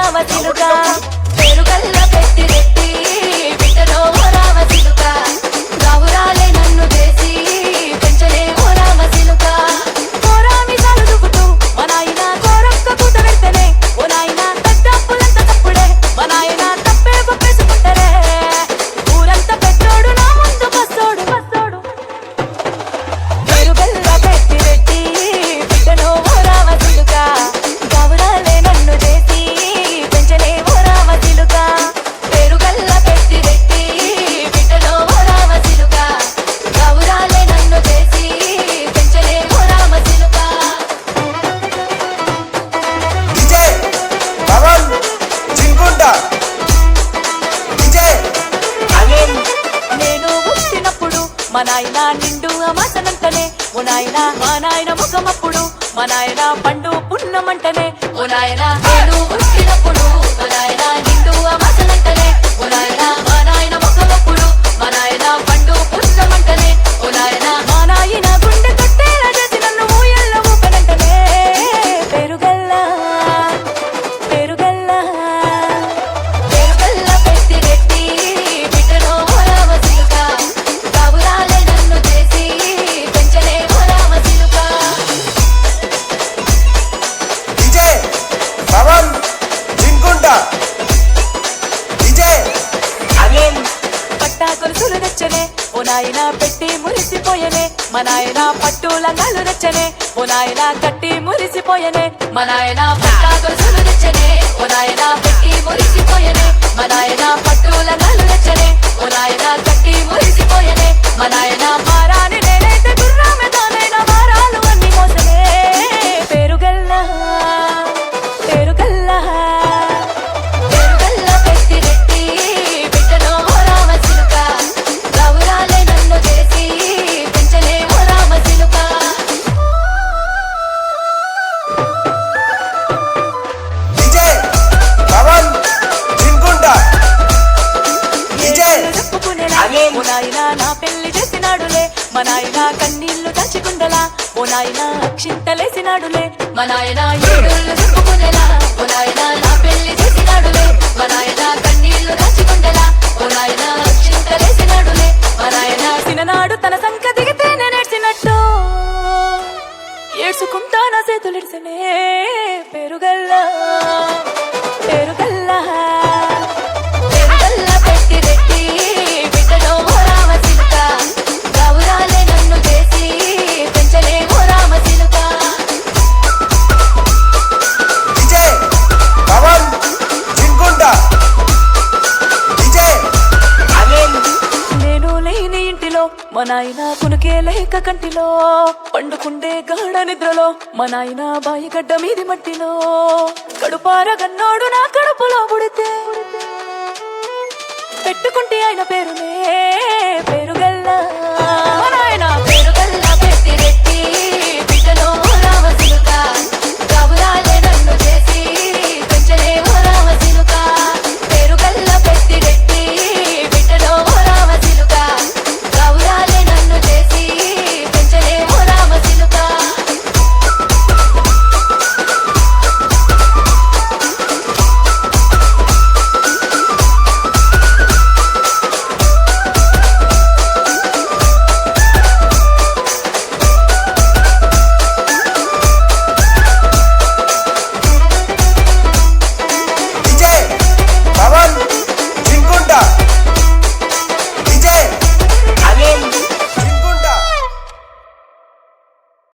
రామ చిలుక పేరుగల్ల పెట్టి రెట్టి బిడ్డలో రామ చిలుక రావురాలే నన్ను చేసి పెంచలే ఓ రామ చిలుక కోరామి సాలు దువ్వుతూ మా నాయన కోరొక్క కూత వెంటనే ఓ నాయన తప్పంత తప్పుడే మా నాయన తప్పే ఒప్పేసుకుంటారే ఊరంతా పెద్దోడు నా ముందు బస్సోడు బస్సోడు పేరుగల్ల పెట్టి రెట్టి బిడ్డలో ఓ రామ చిలుక రావురాలే నన్ను చేసి పెంచలే ఓ రామ చిలుక పేరుగల్ల పెట్టి రెట్టి బిడ్డలో ఓ రామ చిలుక రావురాలే నన్ను చేసి పెంచలే ఓ రామ చిలుక విజయ్ పవన్ చింకుంట విజయ్ అనిల్ నేను పుట్టినప్పుడు మా నాయన నిండు అమాసనంటనే ఓ నాయన మా నాయన ముఖమప్పుడు మా నాయన పండు పున్నమంటనే ఓ నాయన నేను పుట్టినప్పుడు మా నాయన నిండు అమాసనంటనే ఓ నాయన మా నాయన ముఖమప్పుడు మా నాయన పండు పున్నమంటనే ఓ నాయన మా నాయన గుండె తొట్టేలా చేసి నన్ను ఊయల్లో ఊపనంటనే పేరుగల్లా పేరుగల్లా పేరుగల్ల పెట్టి రెట్టి బిడ్డలో ఓ రామ చిలుక రావురాలే నన్ను చేసి పెంచలే ఓ రామ చిలుక విజయ్ పవన్ చింకుంట విజయ్ అనిల్ పట్టా కొలుసులు నచ్చనే ఓ నాయన పెట్టి మురిసిపోయనే మా నాయన పట్టు లంగాలు నచ్చనే ఓ నాయన కట్టి మురిసిపోయనే మా నాయన పట్టా కొలుసులు నచ్చనే ఓ నాయన పెట్టి మురిసిపోయనే మా నాయన పట్టు లంగాలు నచ్చనే ఓ నాయన కట్టి మురిసిపోయనే మా నాయన మారాని నేనైతే గుర్రామె తానైనా మారాలు అన్ని మోసనే పేరుగల్లా పేరుగల్లా పేరుగల్ల పెట్టి రెట్టి బిడ్డలో ఓ రామ చిలుక రావురాలే నన్ను చేసి పెంచలే ఓ రామ చిలుక విజయ్ పవన్ చింకుంట విజయ్ చెప్పుకునేలా ఓ నాయన నా పెళ్లి చేసినాడులే మా నాయన కన్నీళ్లు దాచికుండలా ఓ నాయన అక్షింతలేసినాడులే మా నాయన ఏడుళ్ళు చెప్పుకునేలా ఓ నాయన నా పెళ్లి చేసినాడులే మా నాయన కన్నీళ్లు దాచికుండలా ఓ నాయన అక్షింతలేసినాడులే మా నాయన సిననాడు తన సంక దిగితే నేనేడ్చినట్టు ఏడ్చుకుంటా నా చేతులిడిసనే పేరుగల్లా పేరుగల్లా పేరుగల్ల పెట్టి రెట్టి బిడ్డలో ఓ రామ చిలుక రావురాలే నన్ను చేసి పెంచలే ఓ రామ చిలుక విజయ్ పవన్ చింకుంట విజయ్ అనిల్ నేను లేని ఇంటిలో మా నాయన కునుకే లేక కంటిలో పండుకుండే గాఢ నిద్రలో మా నాయన బాయిగడ్డ మీది మట్టిలో కడుపార గన్నోడు నా కడుపులో పుడితే పెట్టుకుంటే ఆయన పేరునే